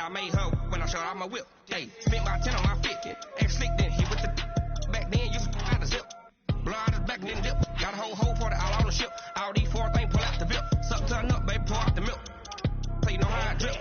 I made her when I showed out my whip. Hey, spent about 10 on my 50. Ex slick then hit with the back then, used to out the zip. Blow out his back and then dip. Got a whole for the all on the ship. All these four things pull out the VIP. Suck to a nut, baby, pour out the milk. So you know how I drip.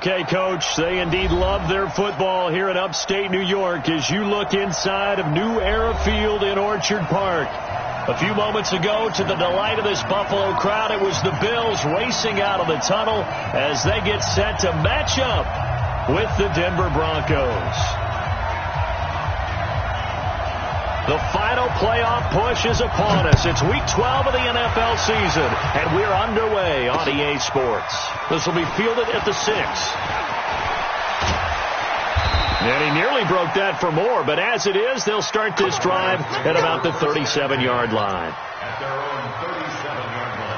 Okay, Coach, they indeed love their football here in upstate New York as you look inside of New Era Field in Orchard Park. A few moments ago, to the delight of this Buffalo crowd, it was the Bills racing out of the tunnel as they get set to match up with the Denver Broncos. The final playoff push is upon us. It's Week 12 of the NFL season, and we're underway on EA Sports. This will be fielded at the 6. And he nearly broke that for more, but as it is, they'll start this drive at about the 37-yard line. At their own 37-yard line.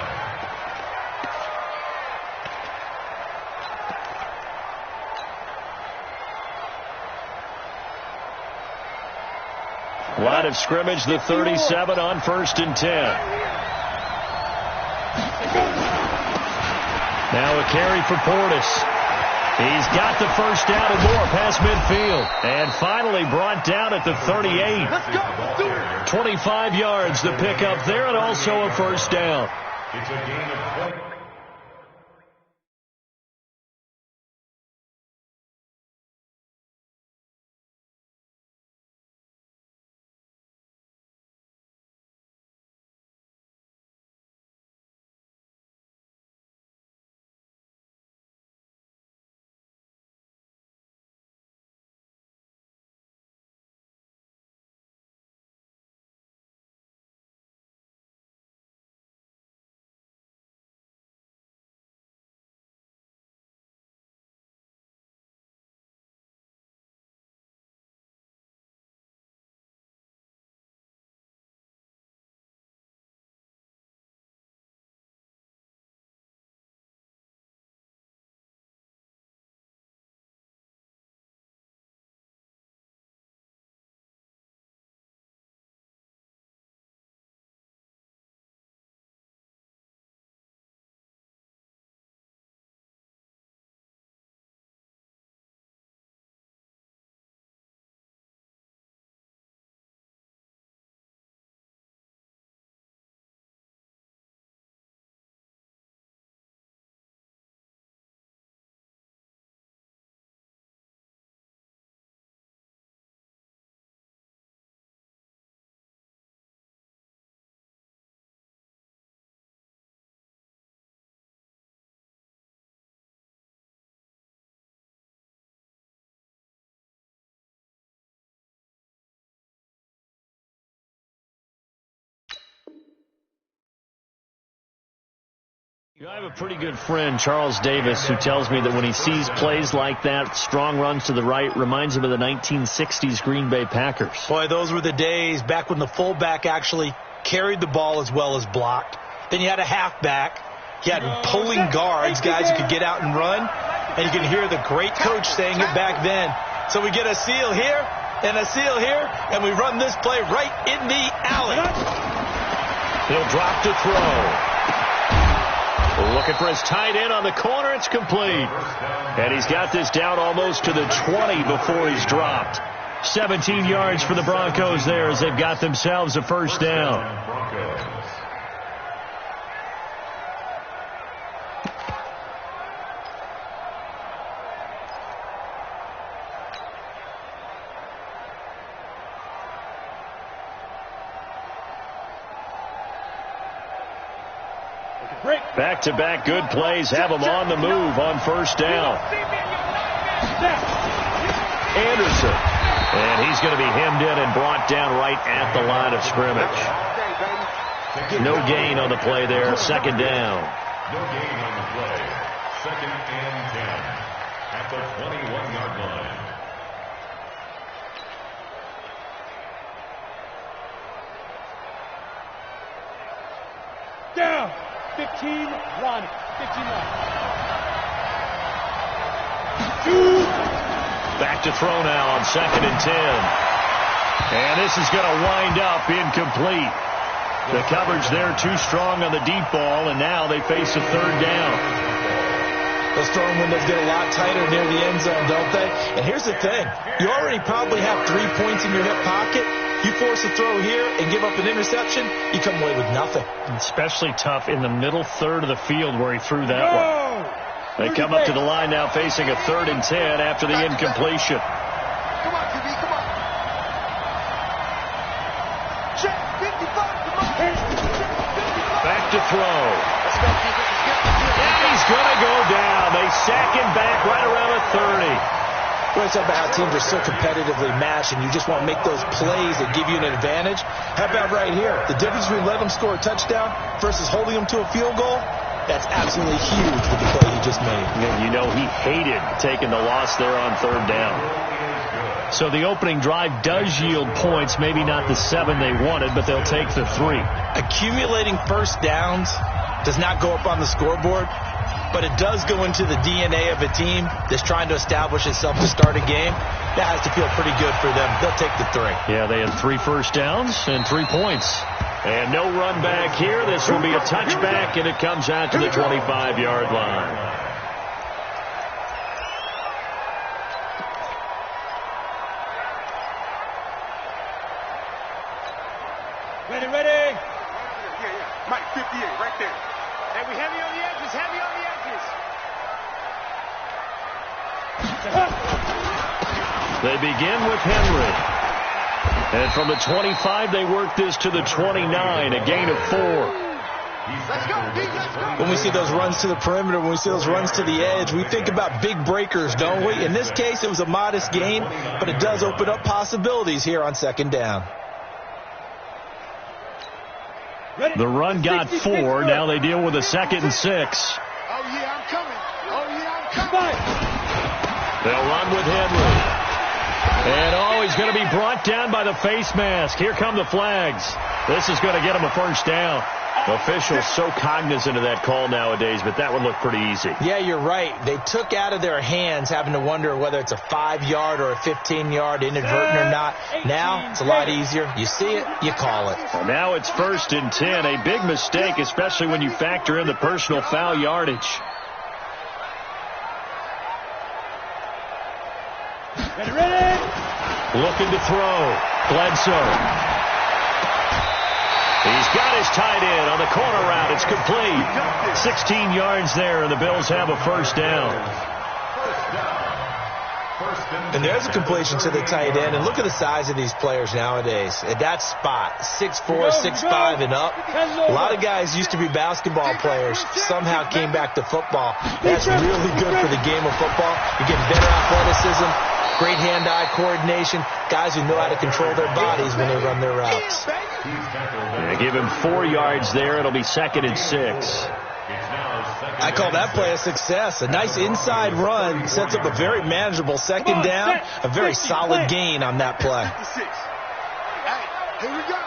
Line of scrimmage, the 37 on 1st and 10. Now a carry for Portis. He's got the first down and more past midfield. And finally brought down at the 38. 25 yards the pickup there, and also a first down. It's a gain of 20. I have a pretty good friend, Charles Davis, who tells me that when he sees plays like that, strong runs to the right, reminds him of the 1960s Green Bay Packers. Boy, those were the days back when the fullback actually carried the ball as well as blocked. Then you had a halfback. You had pulling guards, guys who could get out and run. And you can hear the great coach saying it back then. So we get a seal here and a seal here, and we run this play right in the alley. He'll drop to throw. Looking for his tight end on the corner. It's complete. And he's got this down almost to the 20 before he's dropped. 17 yards for the Broncos there as they've got themselves a first down. Back-to-back good plays have them on the move on first down. Anderson. And he's going to be hemmed in and brought down right at the line of scrimmage. No gain on the play there. Second down. No gain on the play. Second and 10 at the 21-yard line. Down. 15, run. 15 run. Back to throw now on second and 10. And this is going to wind up incomplete. The coverage there too strong on the deep ball, and now they face a third down. Those throwing windows get a lot tighter near the end zone, don't they? And here's the thing. You already probably have 3 points in your hip pocket. You force a throw here and give up an interception, you come away with nothing. Especially tough in the middle third of the field where he threw that one. They come up to the line now facing a third and 10 after the incompletion. Come on, QB, come on. Check 55, come on. Back to throw. And he's going to go down. They sack him back right around the 30. Well, it's about how teams are so competitively matched, and you just want to make those plays that give you an advantage. How about right here? The difference between letting them score a touchdown versus holding them to a field goal, that's absolutely huge with the play he just made. And you know he hated taking the loss there on third down. So the opening drive does yield points, maybe not the 7 they wanted, but they'll take the 3. Accumulating first downs does not go up on the scoreboard, but it does go into the DNA of a team that's trying to establish itself to start a game. That has to feel pretty good for them. They'll take the 3. Yeah, they had 3 first downs and 3 points. And no run back here. This will be a touchback, and it comes out to the 25-yard line. Ready. Yeah. Mike, 58, right there. Hey, we heavy on the edges, They begin with Henry. And from the 25, they work this to the 29, a gain of 4. Let's go, D, let's go. When we see those runs to the perimeter, when we see those runs to the edge, we think about big breakers, don't we? In this case, it was a modest gain, but it does open up possibilities here on second down. The run got 4. Now they deal with a 2nd and 6. Oh, yeah, I'm coming. They'll run with Henry. And, he's going to be brought down by the face mask. Here come the flags. This is going to get him a first down. Officials so cognizant of that call nowadays, but that would look pretty easy. Yeah, you're right. They took out of their hands having to wonder whether it's a 5-yard or a 15-yard, inadvertent or not. Now, it's a lot easier. You see it, you call it. Well, now it's 1st and 10. A big mistake, especially when you factor in the personal foul yardage. Ready. Looking to throw. Bledsoe. He's got his tight end on the corner route. It's complete. 16 yards there, and the Bills have a first down. And there's a completion to the tight end. And look at the size of these players nowadays. At that spot, 6'4", 6'5", and up. A lot of guys used to be basketball players. Somehow came back to football. That's really good for the game of football. You're getting better athleticism, great hand-eye coordination, guys who know how to control their bodies when they run their routes. Yeah, give him 4 yards there. It'll be 2nd and 6. I call that play a success. A nice inside run sets up a very manageable second down. A very solid gain on that play. Here we go.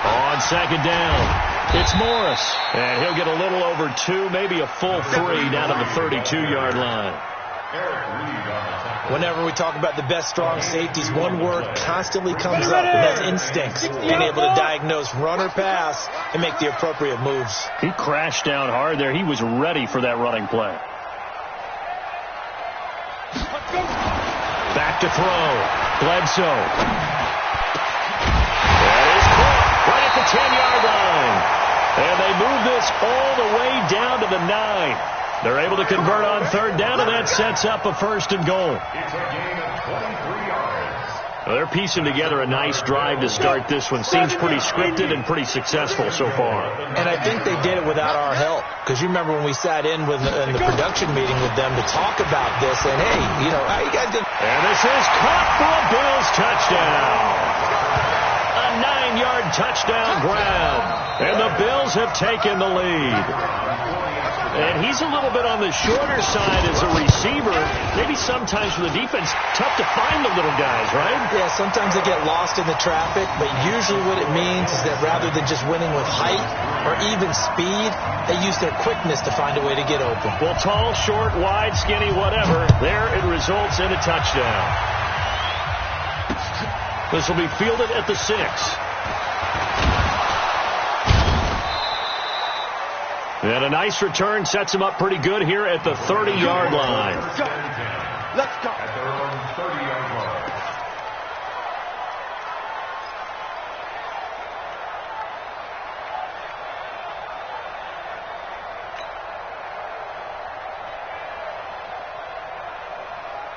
On second down, it's Morris. And he'll get a little over 2, maybe a full 3 down to the 32-yard line. Whenever we talk about the best strong safeties, one word constantly comes up, and that's instincts. Being able to diagnose run or pass and make the appropriate moves. He crashed down hard there. He was ready for that running play. Back to throw. Bledsoe. That is caught right at the 10-yard line. And they move this all the way down to the 9. They're able to convert on third down, and that sets up a 1st and goal. It's a gain of 23 yards. Well, they're piecing together a nice drive to start this one. Seems pretty scripted and pretty successful so far. And I think they did it without our help. Because you remember when we sat in the production meeting with them to talk about this, and hey, you know, how you guys did. And this is caught for a Bills touchdown. A 9-yard touchdown grab. And the Bills have taken the lead. And he's a little bit on the shorter side as a receiver. Maybe sometimes for the defense, tough to find the little guys, right? Yeah, sometimes they get lost in the traffic, but usually what it means is that rather than just winning with height or even speed, they use their quickness to find a way to get open. Well, tall, short, wide, skinny, whatever, there it results in a touchdown. This will be fielded at the 6. And a nice return sets him up pretty good here at the 30-yard line. Let's go. At their own 30-yard line.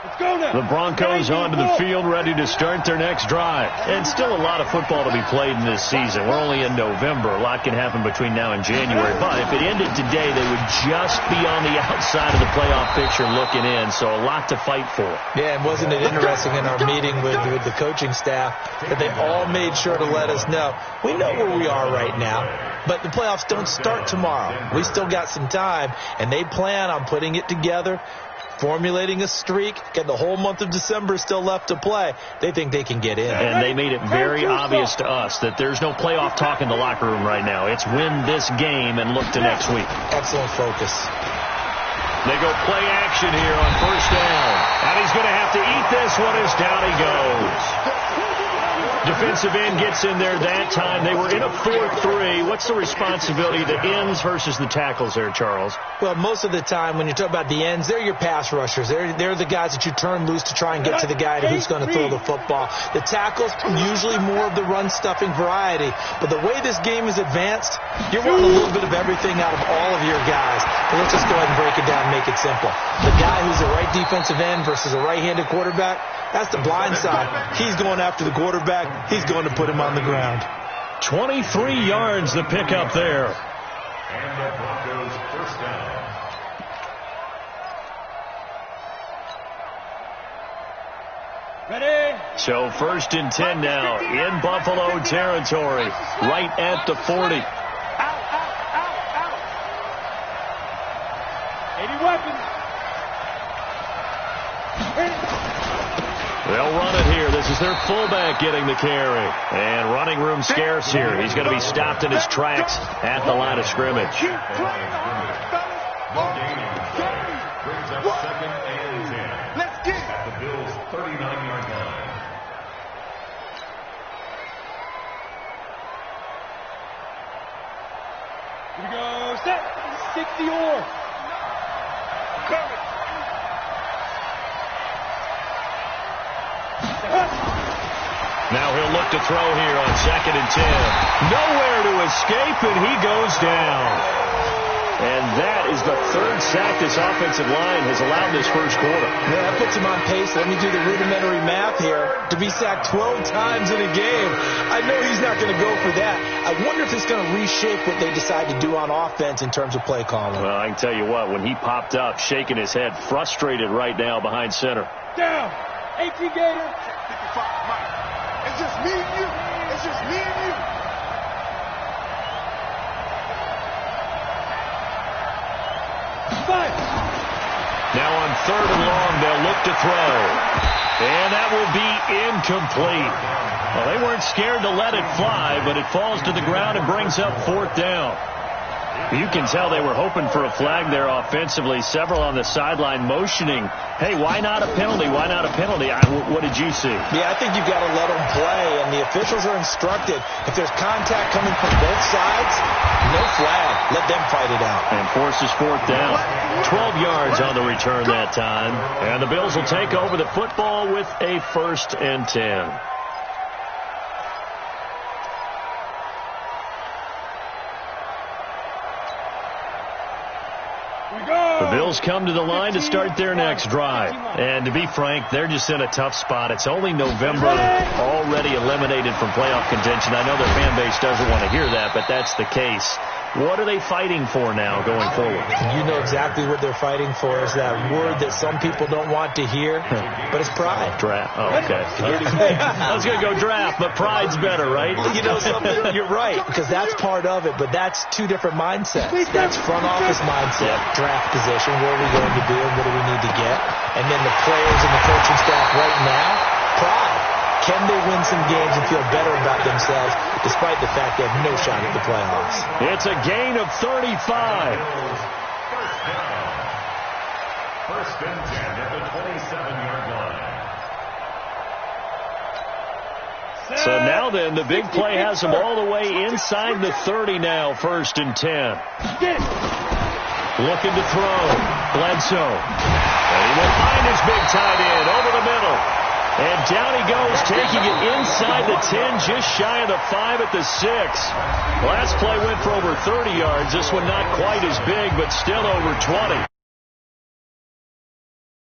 Let's go now. The Broncos onto the field, ready to start their next drive. And still a lot of football to be played in this season. We're only in November. A lot can happen between now and January. But if it ended today, they would just be on the outside of the playoff picture looking in. So a lot to fight for. Yeah, and wasn't it interesting in our meeting with the coaching staff that they all made sure to let us know, we know where we are right now, but the playoffs don't start tomorrow. We still got some time, and they plan on putting it together, formulating a streak, getting the whole month of December still left to play. They think they can get in. And they made it very obvious to us that there's no playoff talk in the locker room right now. It's win this game and look to next week. Excellent focus. They go play action here on first down. And he's going to have to eat this one as down he goes. Defensive end gets in there that time. They were in a 4-3. What's the responsibility of the ends versus the tackles there, Charles? Well, most of the time when you talk about the ends, they're your pass rushers. They're the guys that you turn loose to try and get to the guy who's going to throw the football. The tackles, usually more of the run-stuffing variety. But the way this game is advanced, you're wanting a little bit of everything out of all of your guys. But let's just go ahead and break it down and make it simple. The guy who's a right defensive end versus a right-handed quarterback, that's the blind side. He's going after the quarterback. He's going to put him on the ground. 23 yards the pickup there. And the Broncos first down. Ready? So 1st and 10 now in Buffalo territory, right at the 40. Out, out. 80 weapons. They'll run it here. This is their fullback getting the carry. And running room scarce here. He's going to be stopped in his tracks at the line of scrimmage. The gain on play brings up 2nd and 10. Let's get at the Bills' 39-yard line. Here we go. Set. 60 or. Now he'll look to throw here on 2nd and 10. Nowhere to escape, and he goes down. And that is the 3rd sack this offensive line has allowed this first quarter. Yeah, that puts him on pace. Let me do the rudimentary math here. To be sacked 12 times in a game, I know he's not going to go for that. I wonder if it's going to reshape what they decide to do on offense in terms of play calling. Well, I can tell you what, when he popped up, shaking his head, frustrated right now behind center. Down. 18 Gator. It's just me and you. It's just me and you. Five. Now on 3rd and long, they'll look to throw. And that will be incomplete. Well, they weren't scared to let it fly, but it falls to the ground and brings up 4th down. You can tell they were hoping for a flag there offensively. Several on the sideline motioning, hey, why not a penalty? Why not a penalty? What did you see? Yeah, I think you've got to let them play, and the officials are instructed. If there's contact coming from both sides, no flag. Let them fight it out. And forces 4th down. 12 yards on the return that time. And the Bills will take over the football with a 1st and 10. The The Bills come to the line to start their next drive. And to be frank, they're just in a tough spot. It's only November, already eliminated from playoff contention. I know their fan base doesn't want to hear that, but that's the case. What are they fighting for now going forward? You know exactly what they're fighting for is that word that some people don't want to hear, but it's pride. Draft. Oh, okay. I was going to go draft, but pride's better, right? You know something? You're right, because that's part of it, but that's two different mindsets. That's front office mindset, draft position, where are we going to be and what do we need to get? And then the players and the coaching staff right now, pride. Can they win some games and feel better about themselves despite the fact they have no shot at the playoffs? It's a gain of 35. First and 10 at the 27-yard line. So now then, the big play has them all the way inside the 30 now, 1st and 10. Looking to throw. Bledsoe. And he will find his big tight end over the middle. And down he goes, taking it inside the 10, just shy of the 5 at the 6. Last play went for over 30 yards. This one not quite as big, but still over 20.